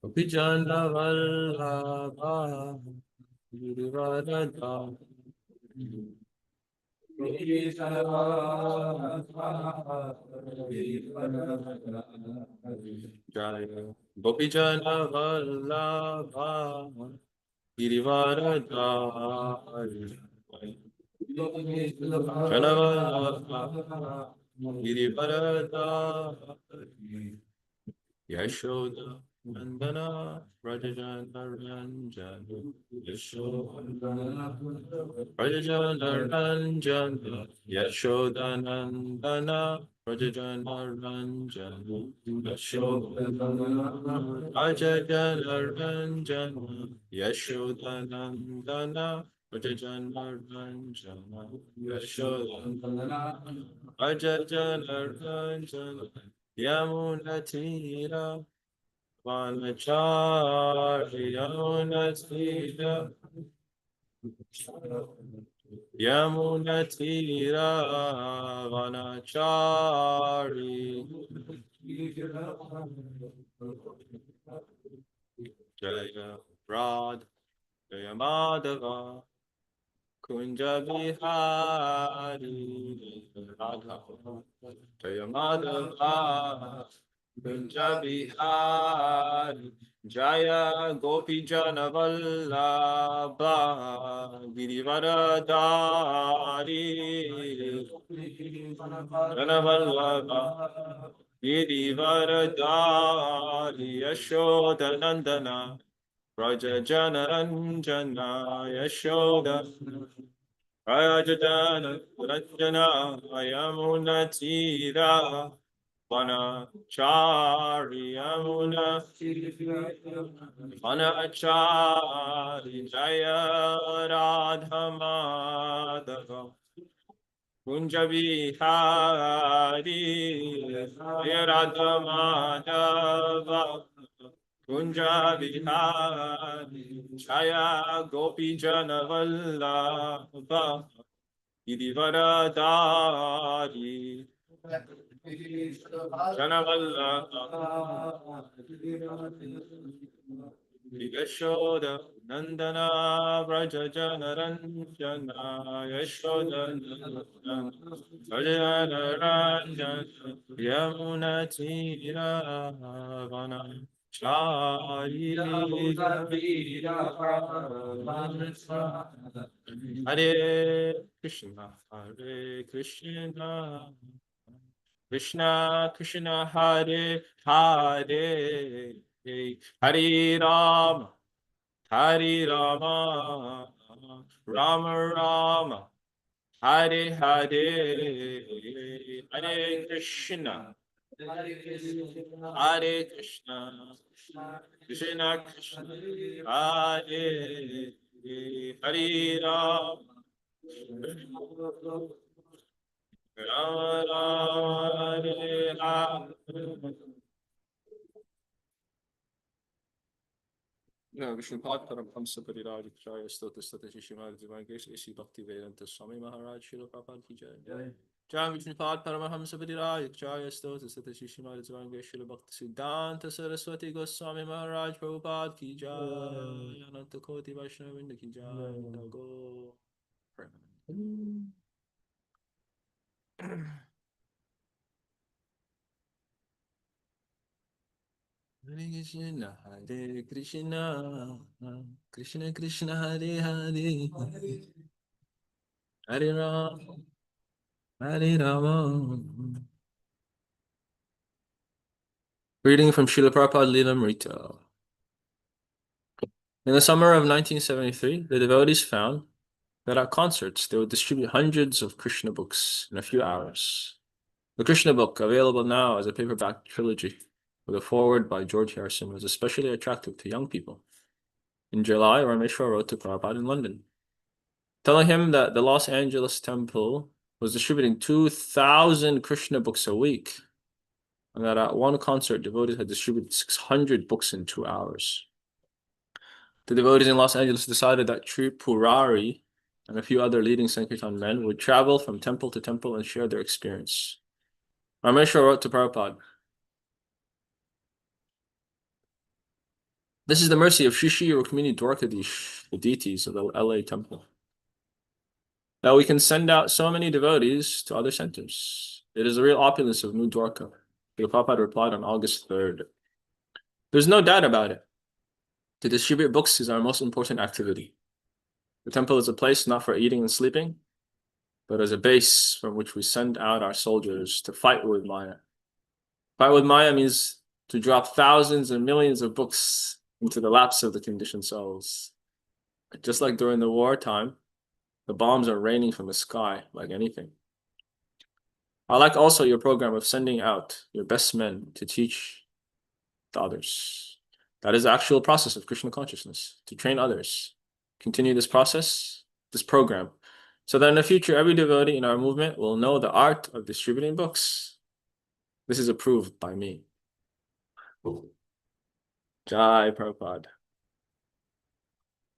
Gopijana Vallabha Girivaradha Jaya Gopijana Vallabha Girivaradha Jana Vallabha Girivaradha Yashoda Nandana Rajajana Ranjana Yashoda Rajajana Ranjana Yashoda Nandana Rajajana Ranjana Yashoda Rajajana Ranjana Yashoda Nandana Rajajana Ranjana Yashoda Rajajana Ranjana Yamunatira Vanachari Yamunatira Yamunatira Vanachari Jaya Radha Jaya Madhava Kunja Vihari Radha Jaya Madhava Kunja Vihari Jaya Gopi Jana Vallabha Girivaradari Jana Vallabha Girivaradari Yashoda Nandana Raja Jana Ranjana Yashoda Rajadana Ranjana Yamunatira Vanachari Yamuna Vanachari Jaya Radha Madhava Kunja Vihari Jaya Radha Madhava Kunja Vihari Jaya Gopi Jana Vallabha Girivaradari Jana Vallabha Yashoda Nandana Vraja Jana Ranjana Yashoda Nandana Ranjana Yamuna Tira Vana Chari Hare Krishna Krishna Krishna Hare Hare Hare Rama Hare Rama Rama Rama Hare Hare Hare Krishna Hare Krishna Krishna Krishna Hare Hare Rama Rama Rama Hare Rama Vishnupad Paramahamsa Pariraj Jaya Stota Stata Shishimad Divangesh Isi Bhakti Vedanta Swami Maharaj Srila Prabhupada Ki Jai Jai Vishnupad Paramahamsa Pariraj Jaya Stota Stata Shishimad Divangesh Srila Bhakti Siddhanta Saraswati Goswami Maharaj Prabhupada Ki Jai Ananta Koti Vaishnavinda Ki Jai Go Hare Krishna, Hare Krishna, Krishna Krishna, Hare Hare, Hare Rama, Hare Rama. Reading from Srila Prabhupada Lilamrita. In the summer of 1973, the devotees found that at concerts they would distribute hundreds of Krishna books in a few hours. The Krishna book, available now as a paperback trilogy with a foreword by George Harrison, was especially attractive to young people. In July, Rameshwar wrote to Prabhupada in London, telling him that the Los Angeles temple was distributing 2,000 Krishna books a week, and that at one concert, devotees had distributed 600 books in 2 hours. The devotees in Los Angeles decided that Tripurari and a few other leading Sankirtan men would travel from temple to temple and share their experience. Rameshwar wrote to Prabhupada, This is the mercy of Shishi Rukmini Dwarkadish, the deities of the LA temple, that we can send out so many devotees to other centers. It is a real opulence of New Dwarka. The Prabhupada replied on August 3rd. There's no doubt about it. To distribute books is our most important activity. The temple is a place not for eating and sleeping, but as a base from which we send out our soldiers to fight with Maya. Fight with Maya means to drop thousands and millions of books into the laps of the conditioned souls. Just like during the wartime, the bombs are raining from the sky like anything. I like also your program of sending out your best men to teach the others. That is the actual process of Krishna consciousness, to train others. Continue this process, this program, so that in the future, every devotee in our movement will know the art of distributing books. This is approved by me. Jai Prabhupada.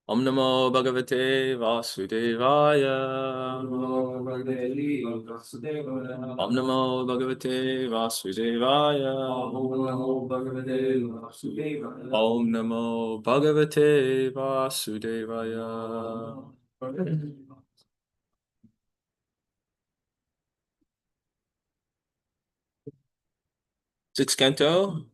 Om Namo Bhagavate Vasudevaya. Om Namo Bhagavate Vasudevaya. Om Namo Bhagavate Vasudevaya. Sixth Canto,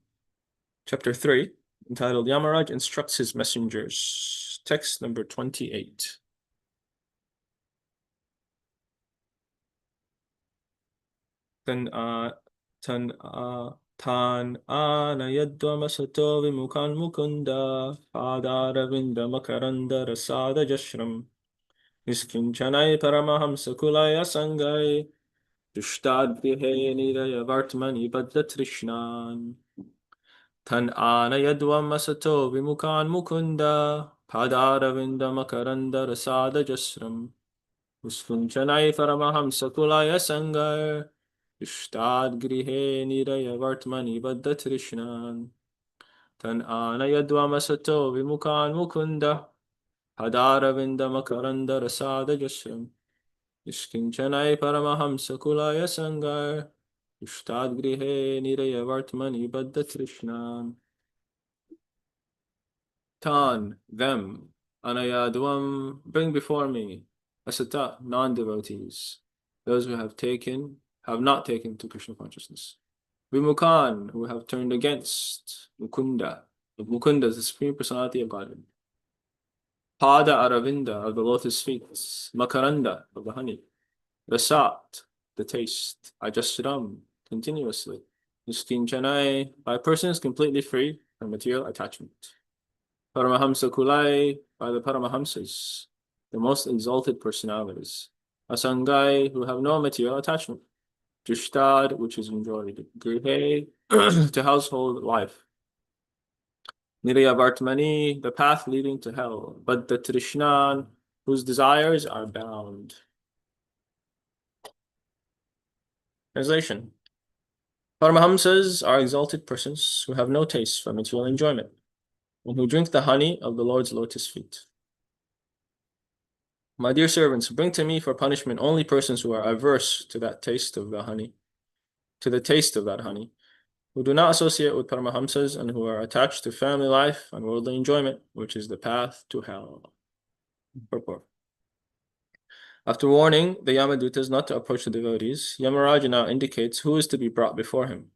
Chapter 3, entitled Yamaraj Instructs His Messengers. Text number 28. Tan anayadvamasato vimukan mukunda padaravinda makaranda rasada jashram niskinchanai paramahamsa kulaya sangai dushtadvihe niraya vartmani baddatrishnan. Tan anayadvamasato vimukan mukunda padaravinda makaranda rasada jashram Uskunchanai Paramahamsa Kulaya Sangar Ishtad Grihe Niraya Vartmani Baddatrishnan Tan Anayadvamasato Vimukan Mukunda Hadaravinda Makaranda Rasada Jasram Iskinchanai Paramahamsa Kulaya Sangar Ishtad Grihe Niraya Vartmani Baddatrishnan. Tan, them, Anayadvam, bring before me, Asata, non-devotees, those who have not taken to Krishna consciousness. Vimukan, who have turned against Mukunda. Mukunda is the Supreme Personality of Godhead. Pada Aravinda, of the lotus feet. Makaranda, of the honey. Rasat, the taste. Ajasram, continuously. Niskinchanai, by persons completely free from material attachment. Paramahamsa Kulai, by the Paramahamsas, the most exalted personalities. Asangai, who have no material attachment. Jushtad, which is enjoyed. Grihe, to household life. Nirya Vartmani, the path leading to hell. But the Trishnan, whose desires are bound. Translation. Paramahamsas are exalted persons who have no taste for material enjoyment, and who drink the honey of the Lord's lotus feet. My dear servants, bring to me for punishment only persons who are averse to that taste of the honey, to the taste of that honey, who do not associate with Paramahamsas and who are attached to family life and worldly enjoyment, which is the path to hell. Purport. After warning the Yamadutas not to approach the devotees, Yamaraja now indicates who is to be brought before him.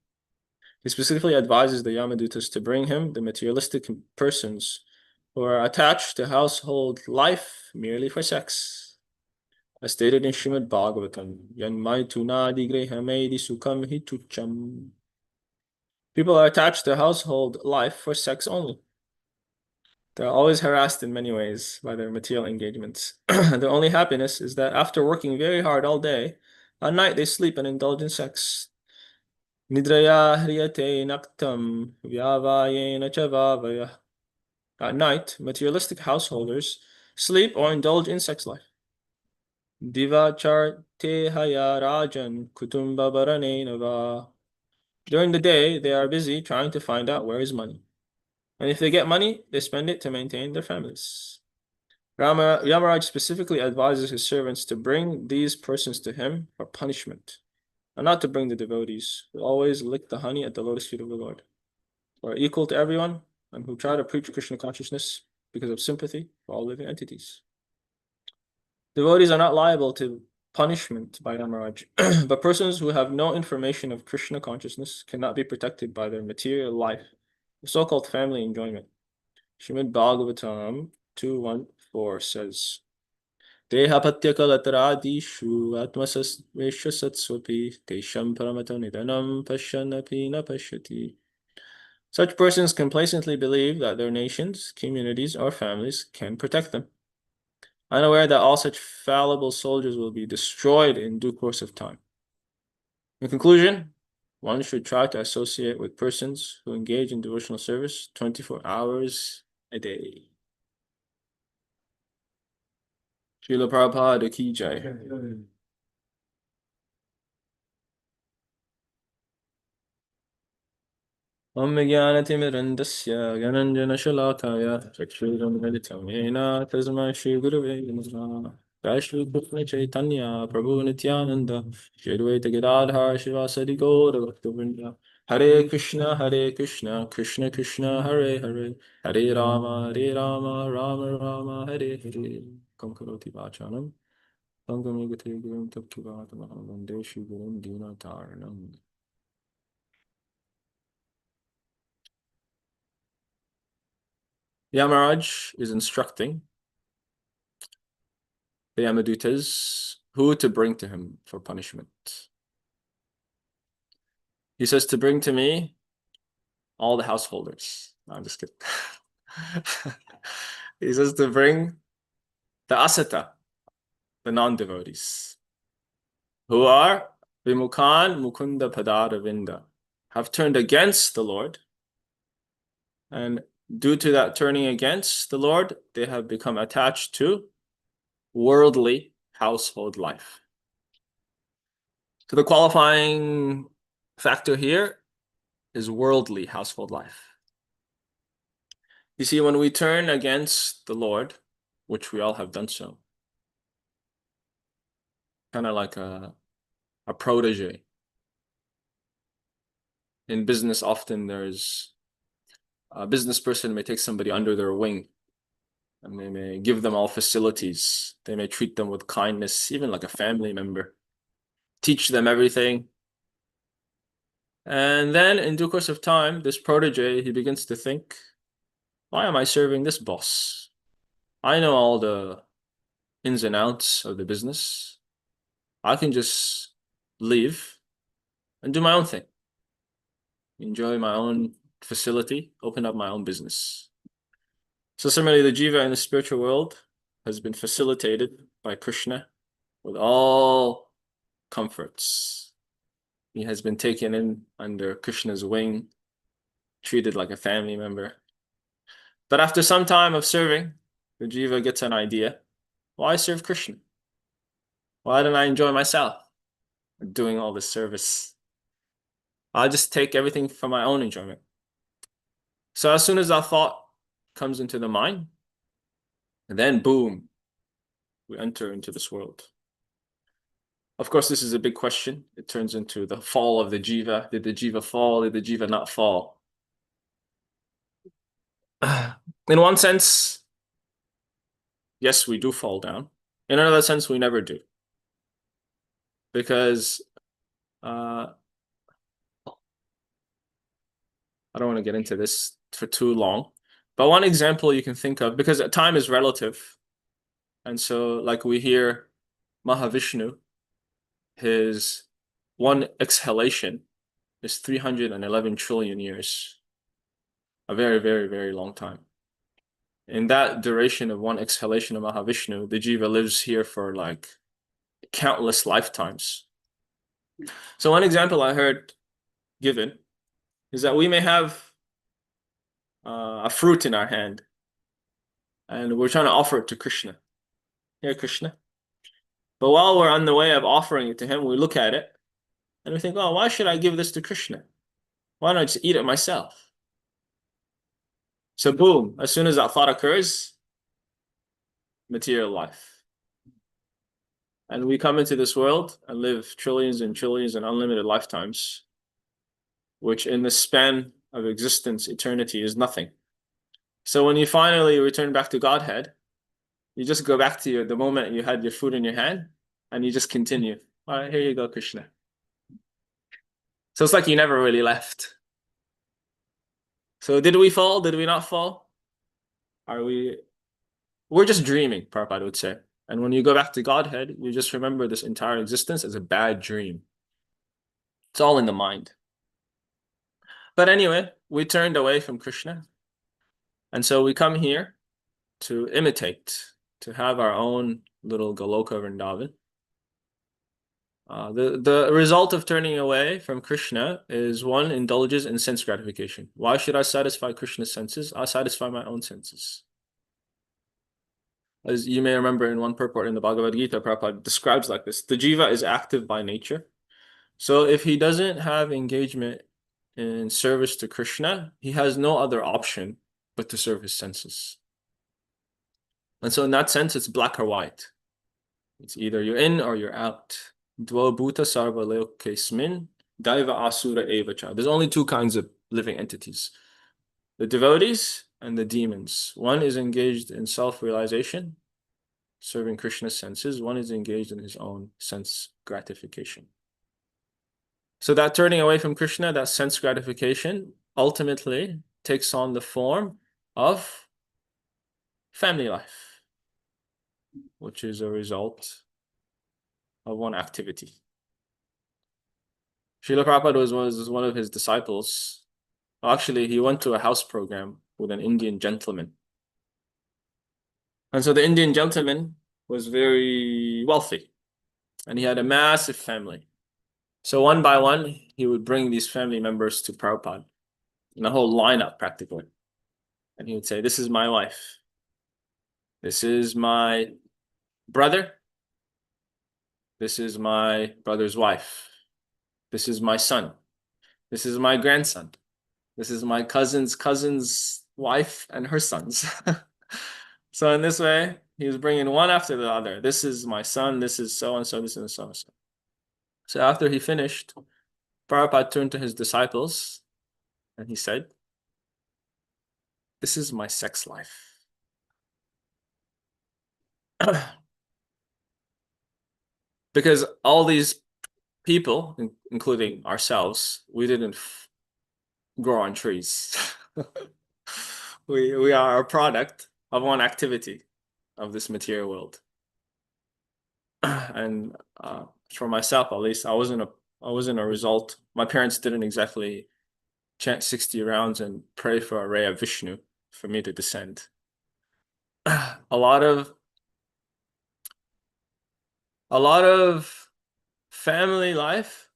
He specifically advises the Yamadutas to bring him the materialistic persons who are attached to household life merely for sex. As stated in Srimad Bhagavatam, Yanmai tunadi grehamedi sukham hitucham. People are attached to household life for sex only. They are always harassed in many ways by their material engagements. Their only happiness is that after working very hard all day, at night they sleep and indulge in sex. Nidraya hriyate naktam vyavayena chavavaya. At night, materialistic householders sleep or indulge in sex life. Divacharte haya rajan kutumba baranenava. During the day, they are busy trying to find out where is money. And if they get money, they spend it to maintain their families. Yamaraj specifically advises his servants to bring these persons to him for punishment, and not to bring the devotees, who always lick the honey at the lotus feet of the Lord, who are equal to everyone and who try to preach Krishna consciousness because of sympathy for all living entities. Devotees are not liable to punishment by Yamaraj, but persons who have no information of Krishna consciousness cannot be protected by their material life, the so-called family enjoyment. Srimad Bhagavatam 2.1.4 says, Dehapatyakalatradishu atmasasvesha satsvapi tesham paramata nidanam pashyanapi na pashyati. Such persons complacently believe that their nations, communities, or families can protect them, unaware that all such fallible soldiers will be destroyed in due course of time. In conclusion, one should try to associate with persons who engage in devotional service 24 hours a day. Srila Prabhupada ki jai. Om Jnanatimidandasya Gyananjana Shalakaya Chakshuramitam Yena Tasmai Shri Gurave Namaha. Jai Shri Krishna Chaitanya Prabhu Nityananda Shri Advaita Gadadhar Shivasadi Gaura Bhaktivinoda. Hare Krishna Krishna Krishna Hare Hare Hare Rama Rama Rama Hare Hare. Kamkaroti Vachanam Sangamigate Gurum Tapkivatamaham Vande Shri Gurum Dinataranam. Yamaraj is instructing the Yamadutas who to bring to him for punishment. He says to bring to me all the householders. No, I'm just kidding. He says to bring the asata, the non-devotees, who are Vimukhan Mukunda Padara Vinda, have turned against the Lord, and due to that turning against the Lord, they have become attached to worldly household life. So the qualifying factor here is worldly household life. You see, when we turn against the Lord, which we all have done so, kind of like a protege. In business, often there's a business person may take somebody under their wing, and they may give them all facilities. They may treat them with kindness, even like a family member, teach them everything. And then in due course of time, this protege, he begins to think, why am I serving this boss? I know all the ins and outs of the business. I can just leave and do my own thing. Enjoy my own facility, open up my own business. So similarly, the jiva in the spiritual world has been facilitated by Krishna with all comforts. He has been taken in under Krishna's wing, treated like a family member. But after some time of serving, the jiva gets an idea. Why serve Krishna? Why don't I enjoy myself doing all this service? I'll just take everything for my own enjoyment. So as soon as that thought comes into the mind, and then boom, we enter into this world. Of course, this is a big question. It turns into the fall of the jiva. Did the jiva fall? Did the jiva not fall? In one sense, yes, we do fall down. In another sense, we never do. Because I don't want to get into this for too long. But one example you can think of, because time is relative. And so like we hear Mahavishnu, his one exhalation is 311 trillion years. A very, very, very long time. In that duration of one exhalation of Mahavishnu, the jiva lives here for like countless lifetimes. So one example I heard given is that we may have a fruit in our hand and we're trying to offer it to Krishna. Here, Krishna. But while we're on the way of offering it to him, we look at it and we think, oh, why should I give this to Krishna? Why don't I just eat it myself? So boom, as soon as that thought occurs, material life. And we come into this world and live trillions and trillions and unlimited lifetimes, which in the span of existence, eternity, is nothing. So when you finally return back to Godhead, you just go back to the moment you had your food in your hand, and you just continue. All right, here you go, Krishna. So it's like you never really left. So did we fall? Did we not fall? Are we? We're just dreaming, Prabhupada would say. And when you go back to Godhead, you just remember this entire existence as a bad dream. It's all in the mind. But anyway, we turned away from Krishna. And so we come here to imitate, to have our own little Goloka Vrindavan. The result of turning away from Krishna is one indulges in sense gratification. Why should I satisfy Krishna's senses? I satisfy my own senses. As you may remember in one purport in the Bhagavad Gita, Prabhupada describes like this: the jiva is active by nature. So if he doesn't have engagement in service to Krishna, he has no other option but to serve his senses. And so in that sense, it's black or white. It's either you're in or you're out. Dvo bhuta sarva lokesmin, daiva asura evacha. There's only two kinds of living entities: the devotees and the demons. One is engaged in self-realization, serving Krishna's senses. One is engaged in his own sense gratification. So that turning away from Krishna, that sense gratification, ultimately takes on the form of family life, which is a result of one activity. Srila Prabhupada was one of his disciples. Actually, he went to a house program with an Indian gentleman. And so the Indian gentleman was very wealthy, and he had a massive family. So one by one, he would bring these family members to Prabhupada, in a whole lineup practically. And he would say, this is my wife. This is my brother. This is my brother's wife. This is my son. This is my grandson. This is my cousin's wife and her sons. So in this way, he was bringing one after the other. This is my son. This is so-and-so. This is so-and-so. So after he finished, Prabhupada turned to his disciples and he said, this is my sex life. Because all these people, including ourselves, we didn't grow on trees. We are a product of one activity of this material world. And for myself, at least, I wasn't a result. My parents didn't exactly chant 60 rounds and pray for a ray of Vishnu for me to descend. A lot of family life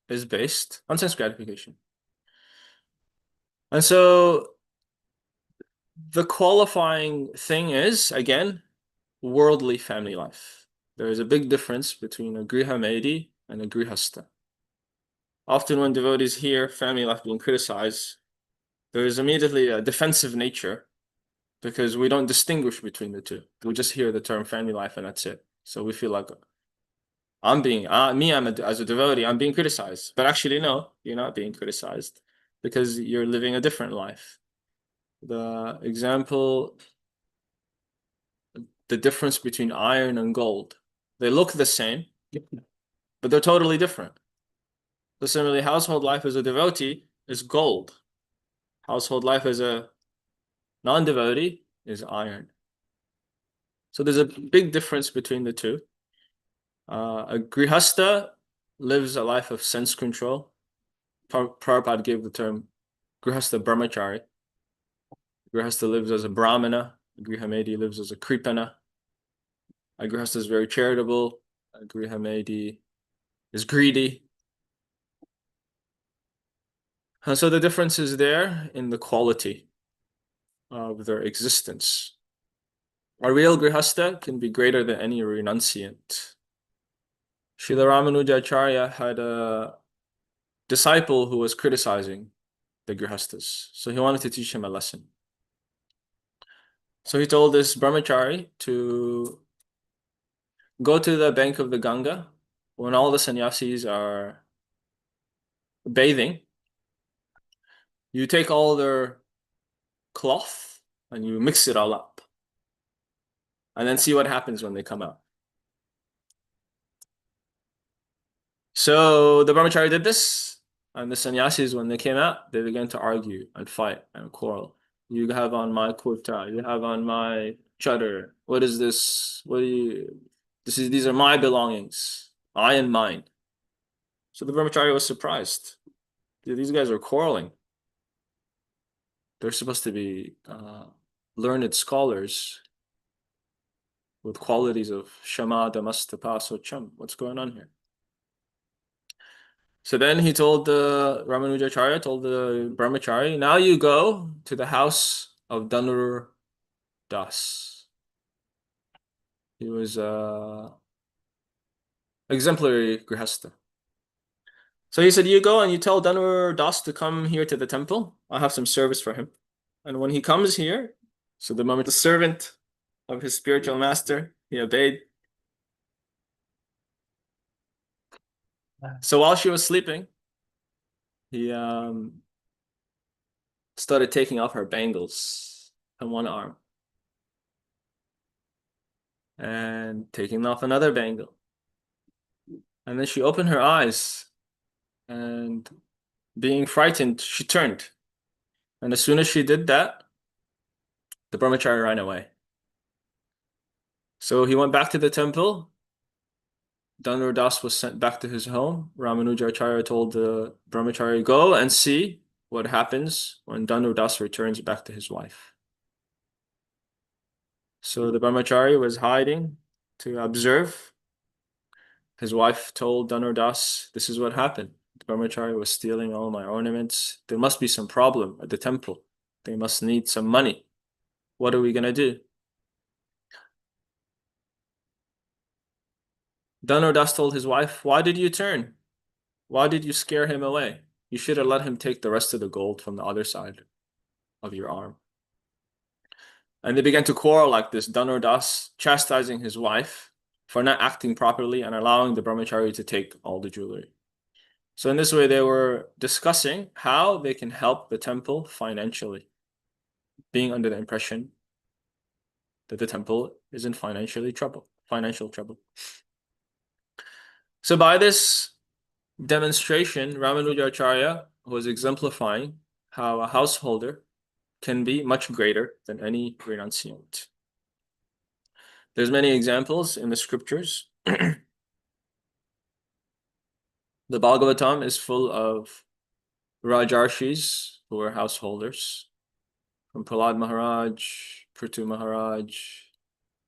is based on sense gratification. And so the qualifying thing is, again, worldly family life. There is a big difference between a grihamedi and a grihasta. Often when devotees hear family life being criticized, there is immediately a defensive nature because we don't distinguish between the two. We just hear the term family life and that's it. So we feel like I'm as a devotee, I'm being criticized. But actually, no, you're not being criticized because you're living a different life. The example, the difference between iron and gold. They look the same, but they're totally different. So similarly, household life as a devotee is gold. Household life as a non-devotee is iron. So there's a big difference between the two. A grihasta lives a life of sense control. Prabhupada gave the term grihasta brahmachari. Grihasta lives as a brahmana. A grihamedi lives as a kripana. A grihasta is very charitable. A grihamedi is greedy. And so the difference is there in the quality of their existence. A real grihasta can be greater than any renunciant. Srila Ramanujacharya had a disciple who was criticizing the grihastas. So he wanted to teach him a lesson. So he told this brahmachari to go to the bank of the Ganga when all the sannyasis are bathing. You take all their cloth and you mix it all up. And then see what happens when they come out. So the brahmachari did this, and the sannyasis, when they came out, they began to argue and fight and quarrel. You have on my kurta, you have on my chadar. What is this? What do you? These are my belongings, I and mine. So the brahmachari was surprised. These guys are quarreling. They're supposed to be learned scholars with qualities of shama, damastapa, socham. What's going on here? So then he told the Ramanujacharya, told the brahmachari, now you go to the house of Dhanur Das. He was exemplary grihastha. So he said, you go and you tell Dhanur Das to come here to the temple. I'll have some service for him. And when he comes here, so the moment the servant of his spiritual master, he obeyed. So while she was sleeping, he started taking off her bangles on one arm and taking off another bangle. And then she opened her eyes and, being frightened, she turned. And as soon as she did that, the brahmachari ran away. So he went back to the temple. Dhanur Das was sent back to his home. Ramanujacharya told the brahmachari, go and see what happens when Dhanur Das returns back to his wife. So the brahmachari was hiding to observe. His wife told Dhanur Das, this is what happened. The brahmachari was stealing all my ornaments. There must be some problem at the temple. They must need some money. What are we going to do? Dhanur Das told his wife, why did you turn? Why did you scare him away? You should have let him take the rest of the gold from the other side of your arm. And they began to quarrel like this, Dhanur Das chastising his wife for not acting properly and allowing the brahmachari to take all the jewelry. So in this way, they were discussing how they can help the temple financially, being under the impression that the temple is in financial trouble. So by this demonstration, Ramanujacharya was exemplifying how a householder can be much greater than any renunciant. There's many examples in the scriptures. The Bhagavatam is full of Rajarshis who were householders, from Prahlad Maharaj, Prithu Maharaj,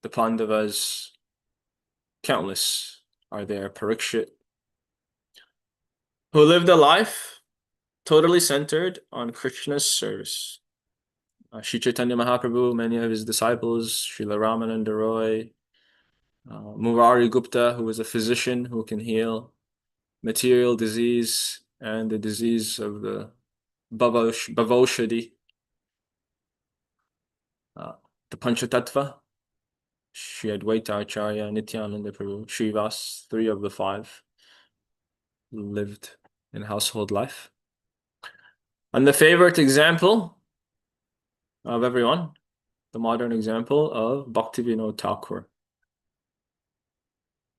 the Pandavas, countless are there, Parikshit, who lived a life totally centered on Krishna's service. Sri Chaitanya Mahaprabhu, many of his disciples, Srila Ramananda Roy, Murari Gupta, who was a physician who can heal material disease and the disease of the Bhavoshadi, the Panchatattva, Shri Advaita Acharya, Nityananda Prabhu, Srivas, 3 of the 5 lived in household life. And the favorite example of everyone, the modern example of Bhaktivinoda Thakur.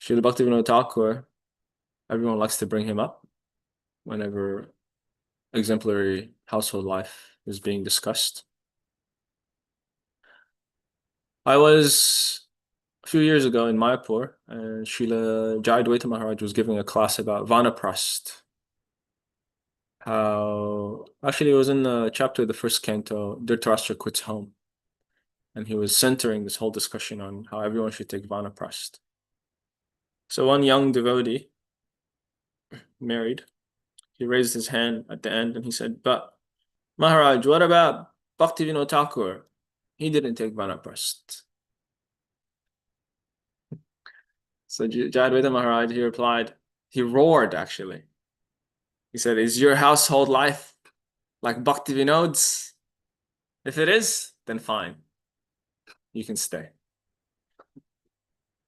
Srila Bhaktivinoda Thakur, everyone likes to bring him up whenever exemplary household life is being discussed. I was a few years ago in Mayapur, and Srila Jayadvaita Maharaj was giving a class about Vanaprast. How, actually it was in the chapter of the first canto, Dhritarashtra quits home. And he was centering this whole discussion on how everyone should take Vanaprast. So one young devotee, married, he raised his hand at the end and he said, but Maharaj, what about Bhaktivinoda Thakur? He didn't take Vanaprast. So Jayadvaita Maharaj, he replied, he roared actually. He said, is your household life like Bhaktivinod's? If it is, then fine. You can stay.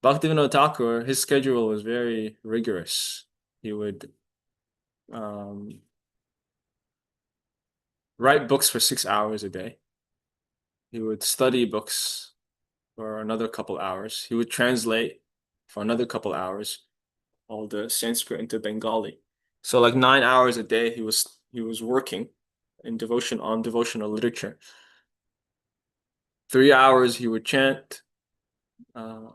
Bhaktivinoda Thakur, his schedule was very rigorous. He would write books for 6 hours a day. He would study books for another couple hours. He would translate for another couple hours all the Sanskrit into Bengali. So like 9 hours a day he was working in devotional literature. 3 hours he would chant. Uh,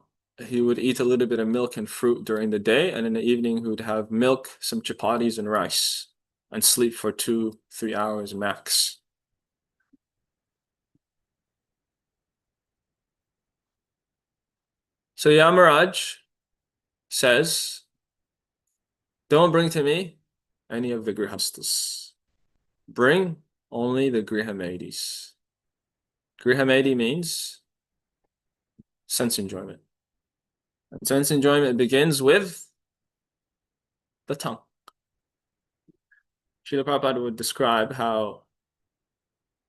he would eat a little bit of milk and fruit during the day, and in the evening he would have milk, some chapatis, and rice, and sleep for 2, 3 hours max. So Yamaraj says, don't bring to me any of the grihastas. Bring only the grihamedis. Grihamedi means sense enjoyment. And sense enjoyment begins with the tongue. Srila Prabhupada would describe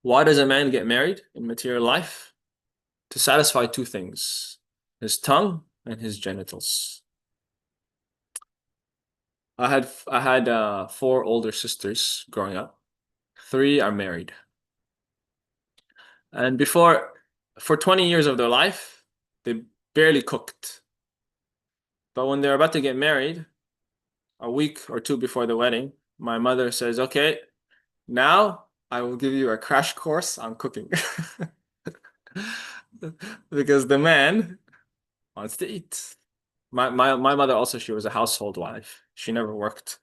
why does a man get married in material life? To satisfy two things, his tongue and his genitals. I had four older sisters growing up. Three are married. And for 20 years of their life, they barely cooked. But when they're about to get married, a week or two before the wedding, my mother says, okay, now I will give you a crash course on cooking. Because the man wants to eat. My mother also, she was a household wife. She never worked.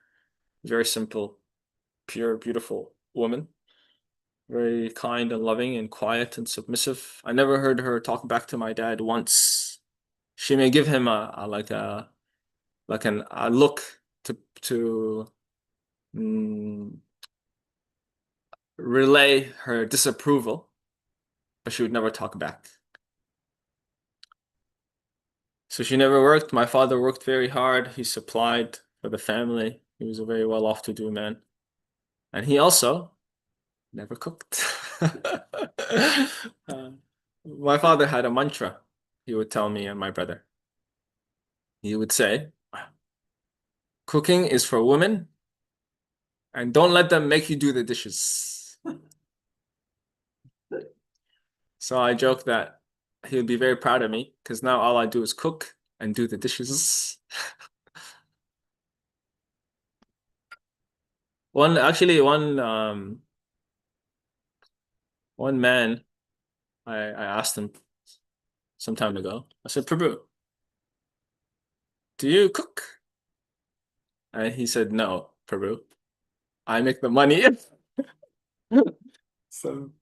Very simple, pure, beautiful woman. Very kind and loving and quiet and submissive. I never heard her talk back to my dad once. She may give him a look to mm, relay her disapproval, but she would never talk back. So she never worked. My father worked very hard. He supplied for the family. He was a very well-off to do man. And he also never cooked. Uh, my father had a mantra he would tell me and my brother. He would say, cooking is for women, and don't let them make you do the dishes. So I joke that he would be very proud of me because now all I do is cook and do the dishes. One man, I asked him some time ago. I said, Prabhu, do you cook? And he said, no, Prabhu. I make the money. So,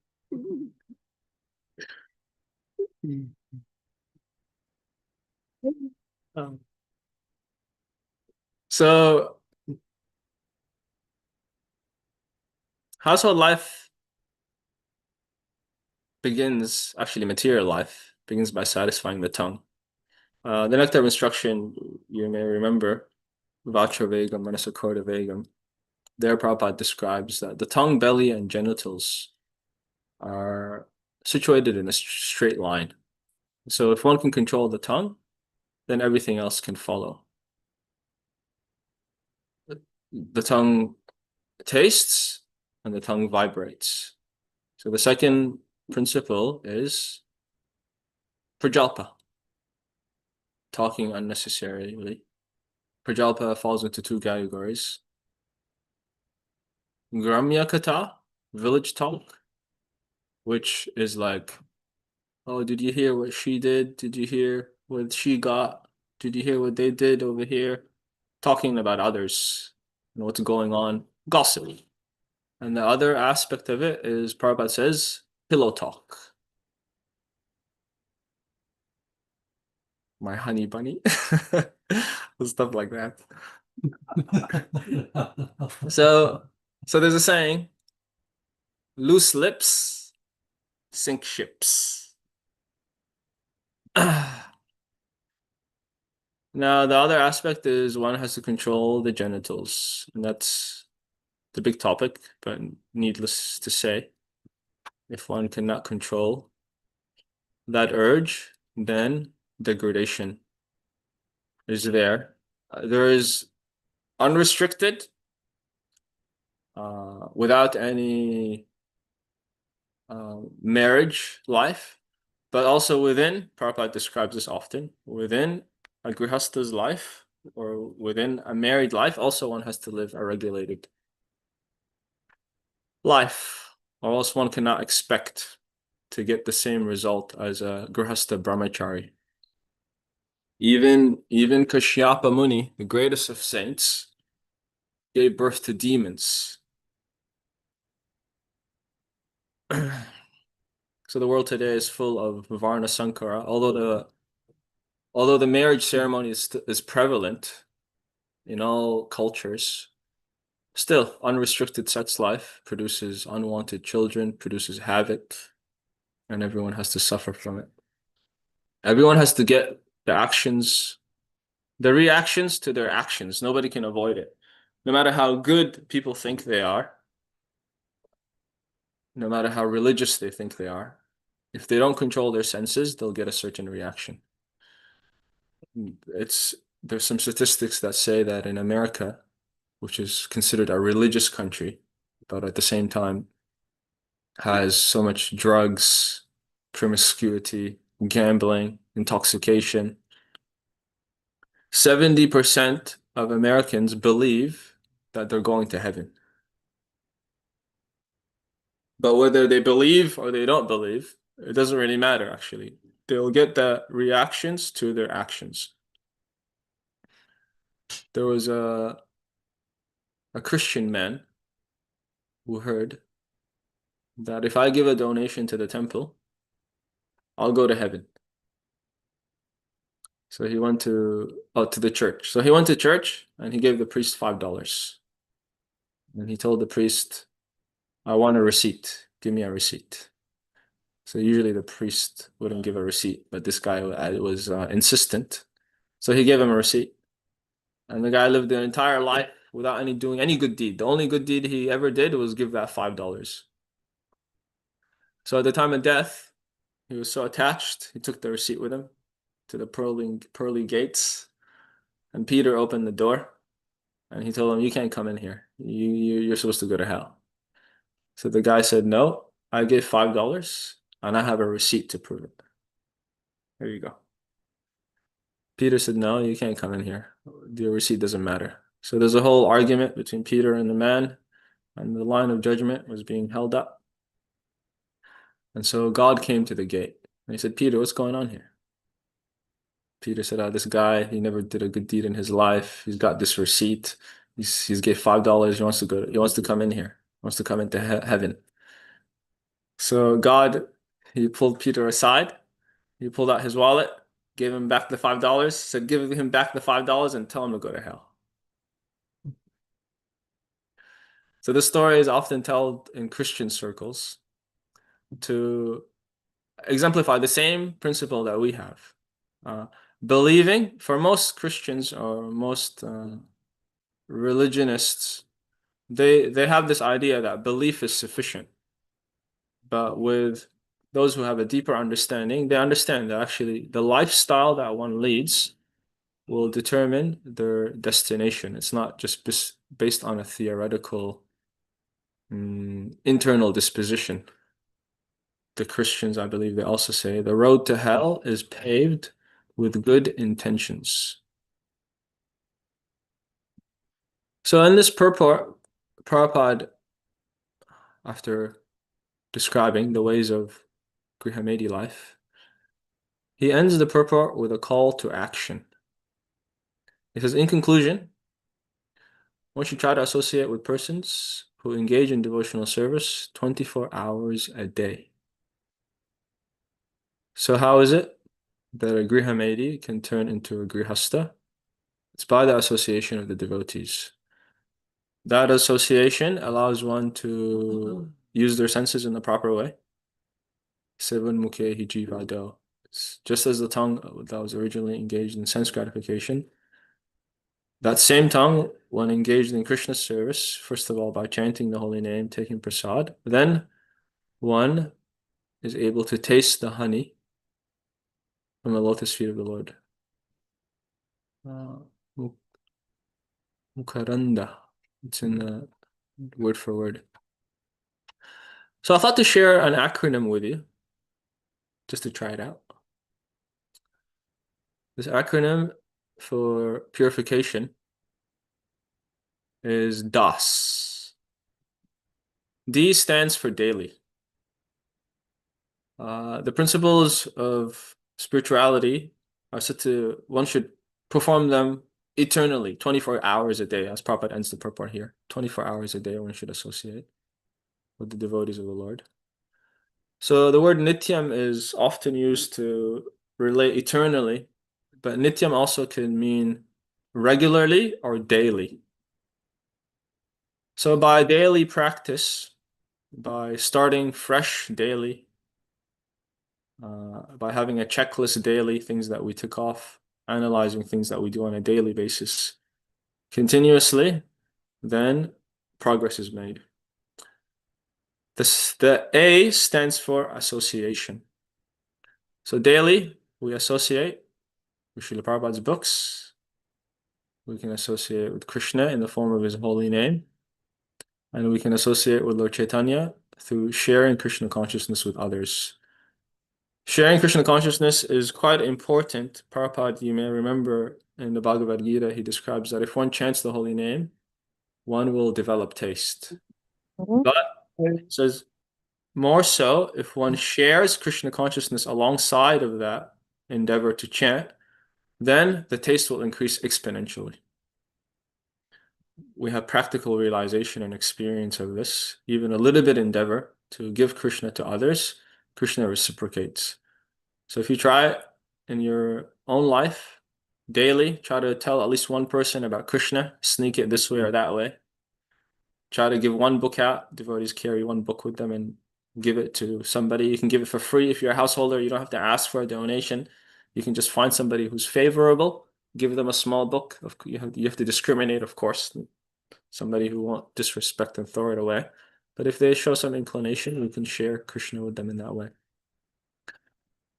um, so household life begins, actually material life, begins by satisfying the tongue. The nectar of instruction, you may remember, Vachra Vegam, Manasakorta Vegam. There Prabhupada describes that the tongue, belly, and genitals are situated in a straight line. So if one can control the tongue, then everything else can follow. The tongue tastes and the tongue vibrates. So the second principle is prajalpa, talking unnecessarily. Prajalpa falls into two categories. Gramya kata, village talk, which is like, oh, did you hear what she did? Did you hear what she got? Did you hear what they did over here? Talking about others and what's going on, gossip. And the other aspect of it is, Prabhupada says, pillow talk. My honey bunny. Stuff like that. So there's a saying, loose lips sink ships. Now, the other aspect is one has to control the genitals, and that's the big topic, but needless to say, if one cannot control that urge, then degradation is there. There is unrestricted, without any marriage life, but also within, Prabhupada describes this often, within a grihasta's life or within a married life, also one has to live a regulated life, or else one cannot expect to get the same result as a grihasta brahmachari. Even Kashyapa Muni, the greatest of saints, gave birth to demons. So the world today is full of Varna Sankara. Although the marriage ceremony is prevalent in all cultures, still unrestricted sex life produces unwanted children, produces havoc, and everyone has to suffer from it. Everyone has to get the reactions to their actions. Nobody can avoid it. No matter how good people think they are, no matter how religious they think they are, if they don't control their senses, they'll get a certain reaction. There's some statistics that say that in America, which is considered a religious country, but at the same time has so much drugs, promiscuity, gambling, intoxication. 70% of Americans believe that they're going to heaven. But whether they believe or they don't believe, it doesn't really matter, actually. They'll get the reactions to their actions. There was a Christian man who heard that if I give a donation to the temple, I'll go to heaven. So he went to the church. So he went to church and he gave the priest $5. And he told the priest, I want a receipt. Give me a receipt. So usually the priest wouldn't give a receipt, but this guy was insistent. So he gave him a receipt. And the guy lived the entire life without doing any good deed. The only good deed he ever did was give that $5. So at the time of death, he was so attached, he took the receipt with him to the pearly gates. And Peter opened the door and he told him, you can't come in here. You're supposed to go to hell. So the guy said, no, I gave $5 and I have a receipt to prove it. There you go. Peter said, no, you can't come in here. The receipt doesn't matter. So there's a whole argument between Peter and the man, and the line of judgment was being held up. And so God came to the gate and he said, Peter, what's going on here? Peter said, this guy, he never did a good deed in his life. He's got this receipt. He's gave $5. He wants to come in here. He wants to come into heaven. So God, he pulled Peter aside. He pulled out his wallet, gave him back the $5, said, give him back the $5 and tell him to go to hell. So this story is often told in Christian circles to exemplify the same principle that we have. Believing, for most Christians or most religionists, they have this idea that belief is sufficient. But with those who have a deeper understanding, they understand that actually the lifestyle that one leads will determine their destination. It's not just based on a theoretical internal disposition. The Christians, I believe they also say, the road to hell is paved with good intentions. So in this purport, Prabhupada, after describing the ways of Grihamedi life, he ends the purport with a call to action. He says, in conclusion, one should try to associate with persons who engage in devotional service 24 hours a day. So how is it that a Grihamedi can turn into a Grihasta? It's by the association of the devotees. That association allows one to use their senses in the proper way. Seven mukhe hi jivado. Just as the tongue that was originally engaged in sense gratification, that same tongue, when engaged in Krishna's service, first of all by chanting the holy name, taking prasad, then one is able to taste the honey from the lotus feet of the Lord. Mukharanda. It's in the word for word. So I thought to share an acronym with you, just to try it out. This acronym for purification is DAS. D stands for daily. The principles of spirituality are said to, one should perform them eternally, 24 hours a day, as Prabhupada ends the purport here. 24 hours a day one should associate with the devotees of the Lord. So the word nityam is often used to relate eternally, but nityam also can mean regularly or daily. So by daily practice, by starting fresh daily, by having a checklist daily, things that we tick off, analyzing things that we do on a daily basis continuously, then progress is made. The A stands for association. So daily, we associate with Srila Prabhupada's books. We can associate with Krishna in the form of his holy name. And we can associate with Lord Chaitanya through sharing Krishna consciousness with others. Sharing Krishna consciousness is quite important. Prabhupada, you may remember in the Bhagavad Gita, he describes that if one chants the holy name, one will develop taste. But it says more so if one shares Krishna consciousness alongside of that endeavor to chant, then the taste will increase exponentially. We have practical realization and experience of this. Even a little bit endeavor to give Krishna to others, Krishna reciprocates. So if you try it in your own life, daily, try to tell at least one person about Krishna, sneak it this way or that way. Try to give one book out. Devotees carry one book with them and give it to somebody. You can give it for free if you're a householder. You don't have to ask for a donation. You can just find somebody who's favorable, give them a small book. You have to discriminate, of course. Somebody who won't disrespect and throw it away. But if they show some inclination, we can share Krishna with them in that way.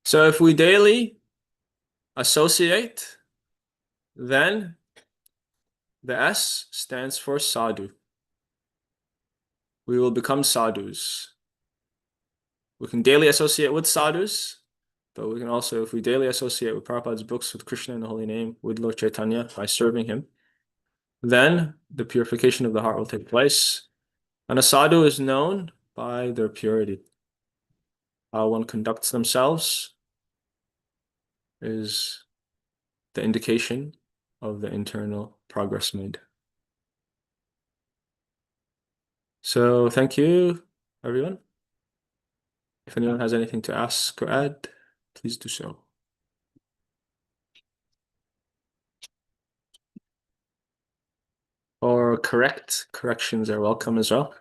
So if we daily associate, then the S stands for sadhu. We will become sadhus. We can daily associate with sadhus, but we can also, if we daily associate with Prabhupada's books, with Krishna in the holy name, with Lord Chaitanya by serving him, then the purification of the heart will take place. And a sadhu is known by their purity. How one conducts themselves is the indication of the internal progress made. So thank you, everyone. If anyone has anything to ask or add, please do so. Or corrections are welcome as well.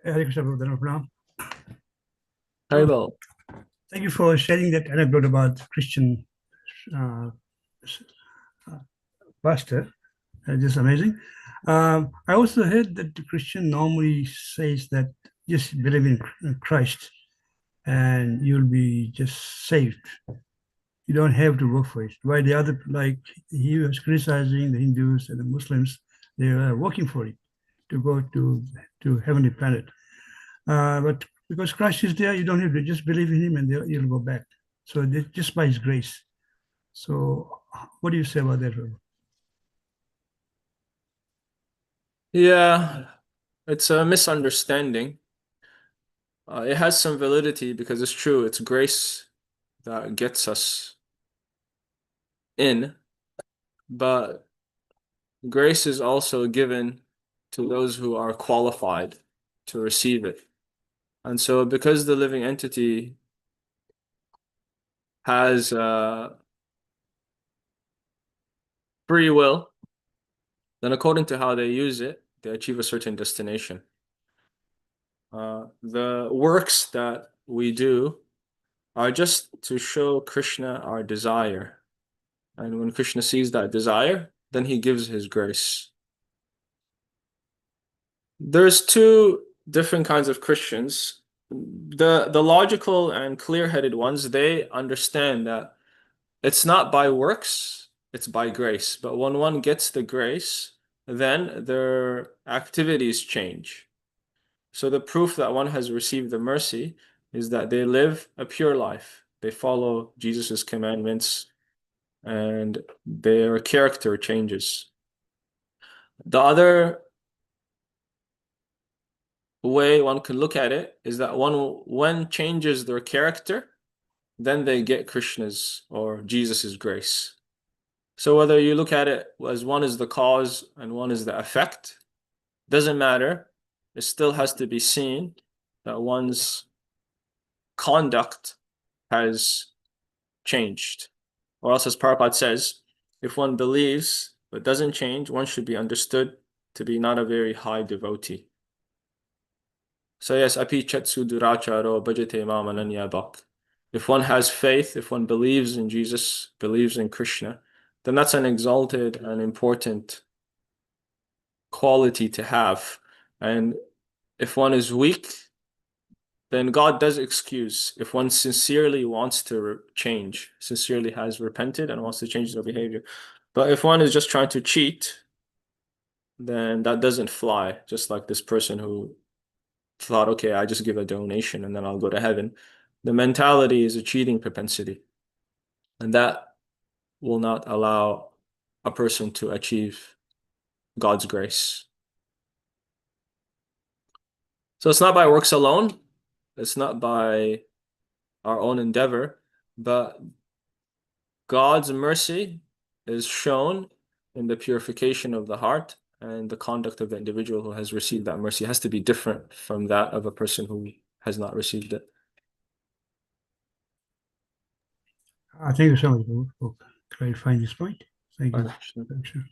Hare Krishna, Brother Pranam. Haribol. Thank you for sharing that anecdote about Christian pastor. Just amazing. I also heard that the Christian normally says that just believe in Christ and you'll be just saved. You don't have to work for it. Why the other, like he was criticizing the Hindus and the Muslims, they are working for it to go to heavenly planet. But because Christ is there, you don't have to just believe in him and you'll go back. So just by his grace. So what do you say about that? Yeah, it's a misunderstanding. It has some validity because it's true. It's grace that gets us in, but grace is also given to those who are qualified to receive it. And so because the living entity has free will, then according to how they use it, they achieve a certain destination. The works that we do are just to show Krishna our desire. And when Krishna sees that desire, then he gives his grace. There's two different kinds of Christians. The logical and clear-headed ones, they understand that it's not by works, it's by grace. But when one gets the grace, then their activities change. So the proof that one has received the mercy is that they live a pure life. They follow Jesus's commandments and their character changes. The other way one can look at it is that one changes their character, then they get Krishna's or Jesus's grace. So whether you look at it as one is the cause and one is the effect, doesn't matter. It still has to be seen that one's conduct has changed. Or else, as Prabhupada says, if one believes but doesn't change, one should be understood to be not a very high devotee. So yes, api chetsu duracharo bhajate mam ananya bhak. If one has faith, if one believes in Jesus, believes in Krishna, then that's an exalted and important quality to have. And if one is weak, then God does excuse. If one sincerely wants to change, sincerely has repented and wants to change their behavior. But if one is just trying to cheat, then that doesn't fly. Just like this person who thought, okay, I just give a donation and then I'll go to heaven. The mentality is a cheating propensity. And that will not allow a person to achieve God's grace. So it's not by works alone, it's not by our own endeavor, but God's mercy is shown in the purification of the heart, and the conduct of the individual who has received that mercy has to be different from that of a person who has not received it. Thank you so much for clarifying this point. Thank you. Sure.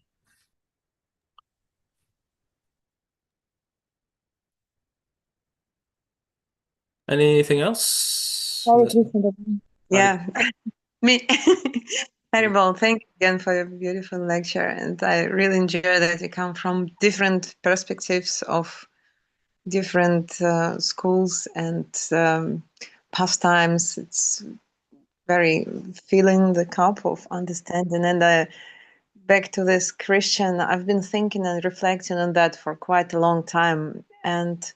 Anything else? Yeah, me. Terrible. Thank you again for your beautiful lecture. And I really enjoy that you come from different perspectives of different schools and pastimes. It's very filling the cup of understanding. And back to this Christian, I've been thinking and reflecting on that for quite a long time. And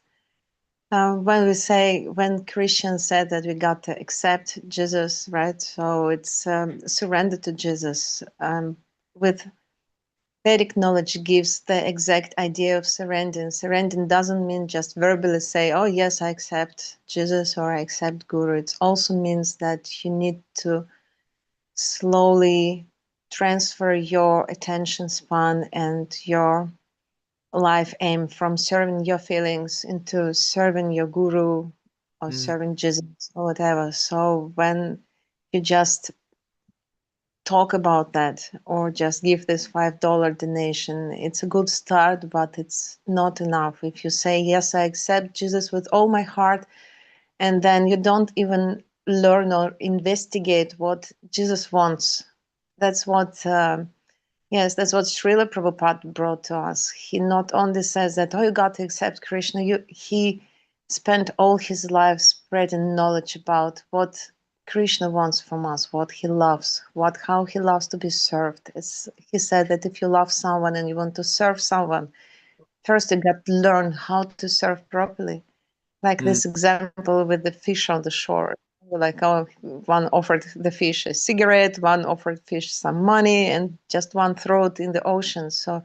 when Christians said that we got to accept Jesus, right? So it's surrender to Jesus. With Vedic knowledge gives the exact idea of surrendering. Surrendering doesn't mean just verbally say, oh, yes, I accept Jesus or I accept Guru. It also means that you need to slowly transfer your attention span and your life aim from serving your feelings into serving your guru or serving Jesus or whatever. So when you just talk about that or just give this $5 donation, it's a good start, but it's not enough. If you say, yes, I accept Jesus with all my heart, and then you don't even learn or investigate what Jesus wants. That's what Yes, that's what Srila Prabhupada brought to us. He not only says that, oh, you got to accept Krishna, he spent all his life spreading knowledge about what Krishna wants from us, what he loves, how he loves to be served. He said that if you love someone and you want to serve someone, first you got to learn how to serve properly. Like this example with the fish on the shore. Like, oh, one offered the fish a cigarette, one offered fish some money, and just one threw it in the ocean. So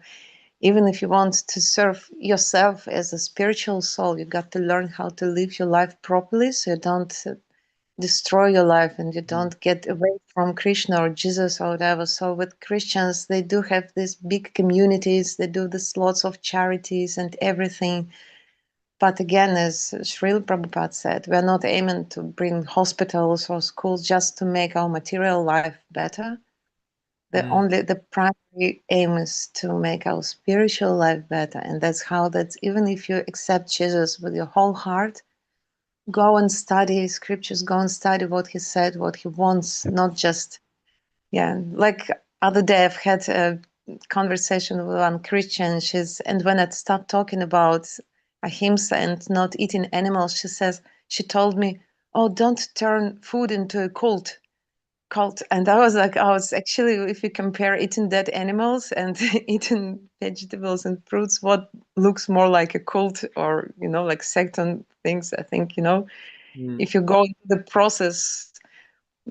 even if you want to serve yourself as a spiritual soul, you got to learn how to live your life properly so you don't destroy your life and you don't get away from Krishna or Jesus or whatever. So with Christians, they do have these big communities, they do this lots of charities and everything. But again, as Srila Prabhupada said, we are not aiming to bring hospitals or schools just to make our material life better. The primary aim is to make our spiritual life better. And that's even if you accept Jesus with your whole heart, go and study scriptures, go and study what he said, what he wants, not just, like other day I've had a conversation with one Christian, and when I start talking about ahimsa and not eating animals, she told me, oh, don't turn food into a cult. cult. And I was like, oh, it's actually, if you compare eating dead animals and eating vegetables and fruits, what looks more like a cult or, like sect on things, I think, if you go into the process,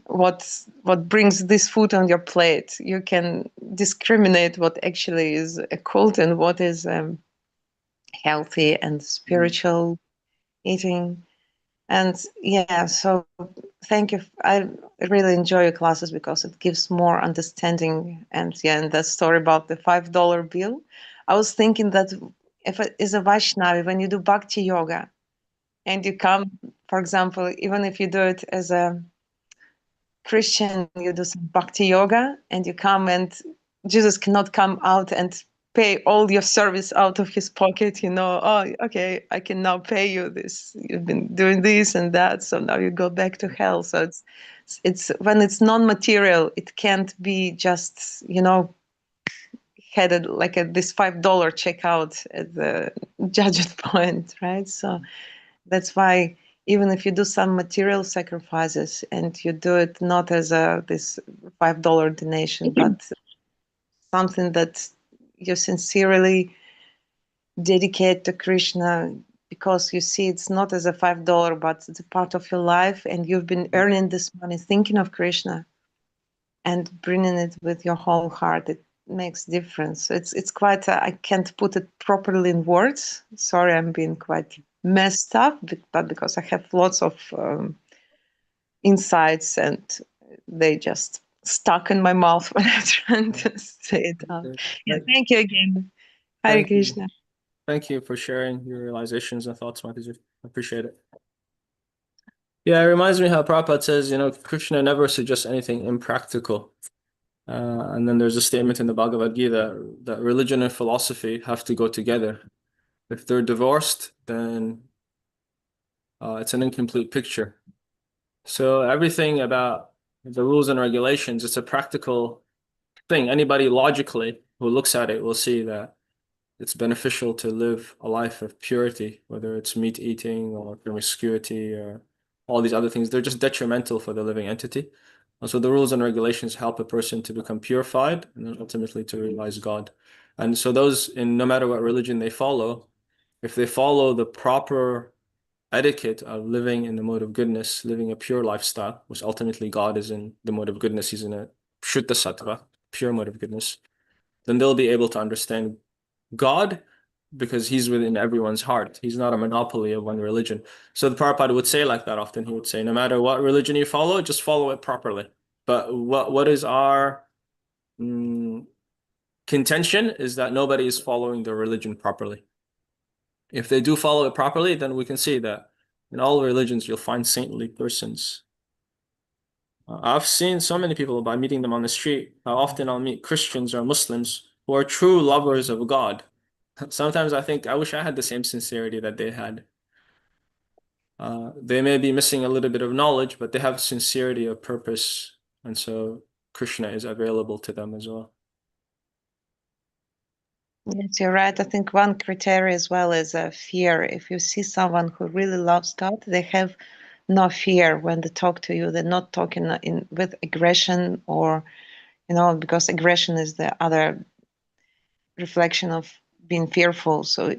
what brings this food on your plate, you can discriminate what actually is a cult and what is healthy and spiritual eating. And yeah, so thank you. I really enjoy your classes because it gives more understanding. And yeah, and that story about the $5 bill, I was thinking that if it is a Vaishnavi, when you do bhakti yoga and you come, for example, even if you do it as a Christian, you do some bhakti yoga and you come, and Jesus cannot come out and pay all your service out of his pocket, oh, okay, I can now pay you this. You've been doing this and that, so now you go back to hell. So it's when it's non-material, it can't be just, headed like this $5 checkout at the judgment point, right? So that's why even if you do some material sacrifices and you do it not as this $5 donation, but something that you sincerely dedicate to Krishna, because you see it's not as a $5, but it's a part of your life, and you've been earning this money thinking of Krishna and bringing it with your whole heart. It makes difference. It's quite. I can't put it properly in words. Sorry, I'm being quite messed up, but because I have lots of insights and they just stuck in my mouth when I'm trying to say it out. Yeah, thank you again. Hare Thank you. Krishna. Thank you for sharing your realizations and thoughts, Mataji. I appreciate it. Yeah, it reminds me how Prabhupada says, Krishna never suggests anything impractical. And then there's a statement in the Bhagavad Gita that religion and philosophy have to go together. If they're divorced, then it's an incomplete picture. So everything about the rules and regulations, it's a practical thing. Anybody logically who looks at it will see that it's beneficial to live a life of purity, whether it's meat eating or promiscuity or all these other things. They're just detrimental for the living entity. And so the rules and regulations help a person to become purified and then ultimately to realize God. And so those, in no matter what religion they follow, if they follow the proper etiquette of living in the mode of goodness, living a pure lifestyle, which ultimately God is in the mode of goodness, he's in a Shuddha Sattva, pure mode of goodness, then they'll be able to understand God because he's within everyone's heart. He's not a monopoly of one religion. So the Prabhupada would say like that often. He would say, no matter what religion you follow, just follow it properly. But what is our contention is that nobody is following the religion properly. If they do follow it properly, then we can see that in all religions, you'll find saintly persons. I've seen so many people by meeting them on the street. How often I'll meet Christians or Muslims who are true lovers of God. Sometimes I think I wish I had the same sincerity that they had. They may be missing a little bit of knowledge, but they have sincerity of purpose. And so Krishna is available to them as well. Yes, you're right. I think one criteria as well is fear. If you see someone who really loves God, they have no fear when they talk to you. They're not talking with aggression or, because aggression is the other reflection of being fearful. So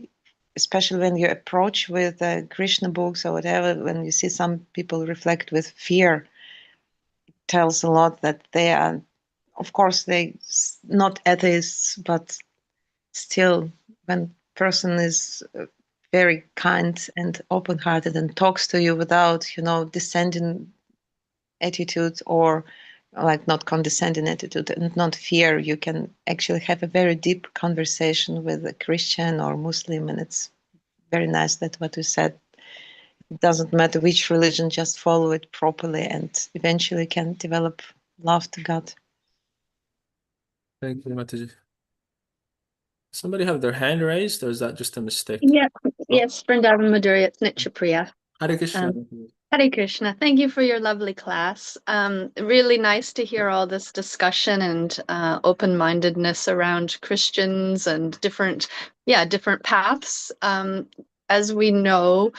especially when you approach with Krishna books or whatever, when you see some people reflect with fear, it tells a lot that they are, of course, they not atheists, but still, when person is very kind and open-hearted and talks to you without, descending attitude or like not condescending attitude and not fear, you can actually have a very deep conversation with a Christian or Muslim, and it's very nice that what you said. It doesn't matter which religion, just follow it properly and eventually can develop love to God. Thank you, Mataji. Somebody have their hand raised, or is that just a mistake? Yeah, yes, Vrindavan Madhurya, it's Nitya Hare Krishna. Hare Krishna. Thank you for your lovely class. Really nice to hear all this discussion and open-mindedness around Christians and different paths. As we know,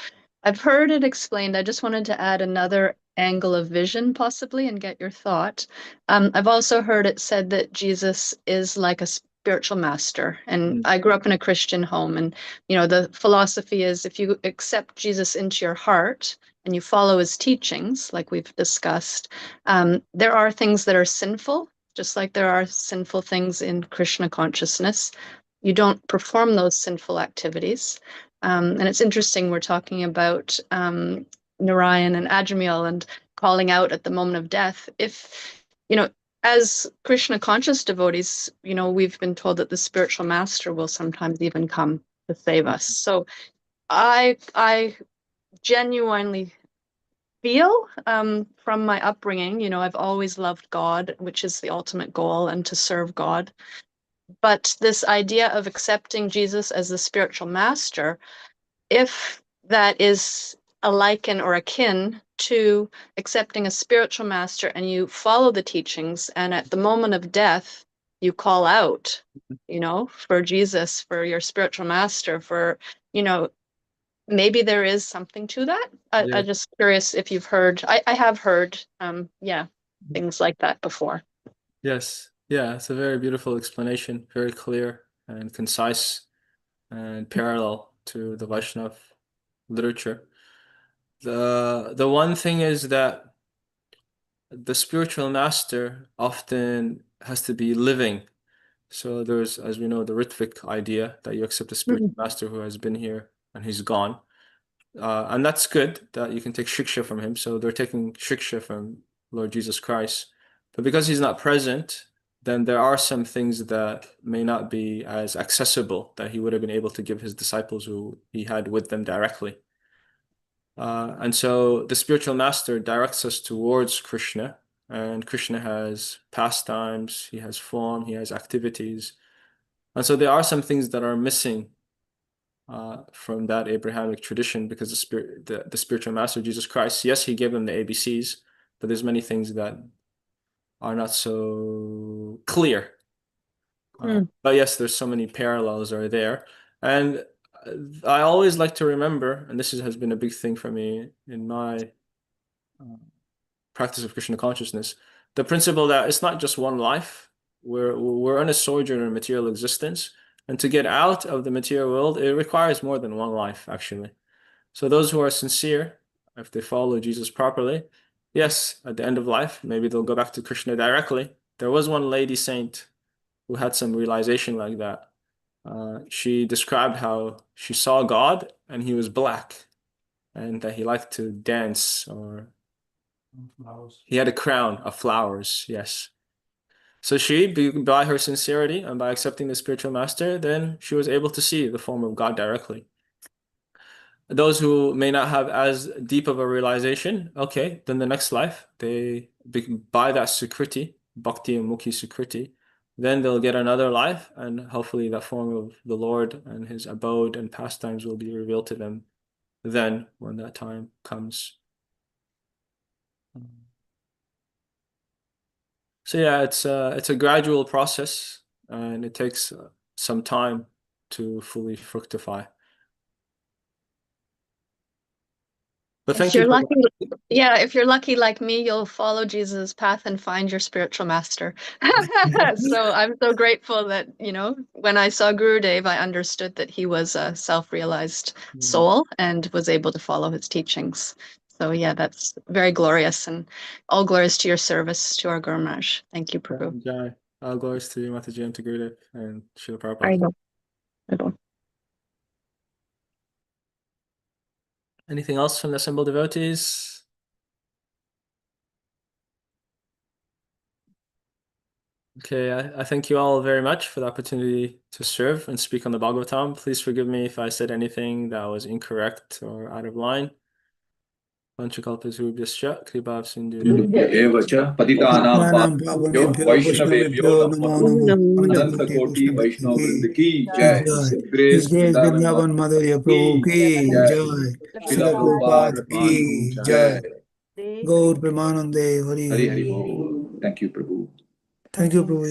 I've heard it explained. I just wanted to add another angle of vision, possibly, and get your thought. I've also heard it said that Jesus is like a spiritual master. And I grew up in a Christian home, and the philosophy is if you accept Jesus into your heart and you follow his teachings, like we've discussed, there are things that are sinful, just like there are sinful things in Krishna consciousness. You don't perform those sinful activities. And it's interesting, we're talking about Narayan and Ajamil and calling out at the moment of death. If, as Krishna conscious devotees, we've been told that the spiritual master will sometimes even come to save us. So I genuinely feel from my upbringing, I've always loved God, which is the ultimate goal, and to serve God. But this idea of accepting Jesus as the spiritual master, if that is a liken or akin to accepting a spiritual master and you follow the teachings, and at the moment of death, you call out, for Jesus, for your spiritual master, for, maybe there is something to that. I'm just curious if you've heard, I have heard, things like that before. Yes. Yeah, it's a very beautiful explanation, very clear and concise and parallel to the Vaishnav literature. The one thing is that the spiritual master often has to be living. So there's, as we know, the Ritvik idea that you accept a spiritual master who has been here and he's gone. And that's good that you can take shiksha from him. So they're taking shiksha from Lord Jesus Christ. But because he's not present, then there are some things that may not be as accessible that he would have been able to give his disciples who he had with them directly. And so the spiritual master directs us towards Krishna, and Krishna has pastimes, he has form, he has activities. And so there are some things that are missing from that Abrahamic tradition, because the spiritual master, Jesus Christ, yes, he gave them the ABCs, but there's many things that are not so clear. But yes, there's so many parallels are there. And I always like to remember, and has been a big thing for me in my practice of Krishna consciousness, the principle that it's not just one life. We're on a sojourn in material existence, and to get out of the material world, it requires more than one life, actually. So those who are sincere, if they follow Jesus properly, yes, at the end of life, maybe they'll go back to Krishna directly. There was one lady saint who had some realization like that. She described how she saw God and he was black, and that he liked to dance, or he had a crown of flowers, yes. So she, by her sincerity and by accepting the spiritual master, then she was able to see the form of God directly. Those who may not have as deep of a realization, okay, then the next life, by that sukriti, bhakti and mukhi sukriti, then they'll get another life, and hopefully that form of the Lord and his abode and pastimes will be revealed to them then, when that time comes. So yeah, it's a gradual process, and it takes some time to fully fructify. But thank If you're you. lucky, if you're lucky like me, you'll follow Jesus' path and find your spiritual master. So I'm so grateful that, when I saw Gurudev, I understood that he was a self-realized soul and was able to follow his teachings. So yeah, that's very glorious, and all glories to your service to our Guru Maharaj. Thank you, Prabhu. Jai. All glories to Mataji and to Gurudev and Srila Prabhupada. I know. Anything else from the assembled devotees? Okay, I thank you all very much for the opportunity to serve and speak on the Bhagavatam. Please forgive me if I said anything that was incorrect or out of line. Panchakalpasubhyascha kripab sindhu एव च पतितानां पावनेभ्यो वैष्णवेभ्यो नमो नमः अनंत कोटि वैष्णव वृंद की जय ग्रेस वृंदावन वृंदावन मधुर्य प्रभु की जय शिला प्रभुपाद की जय गौर प्रेमानंदे हरि हरि हरि बोल thank you Prabhu thank you Prabhu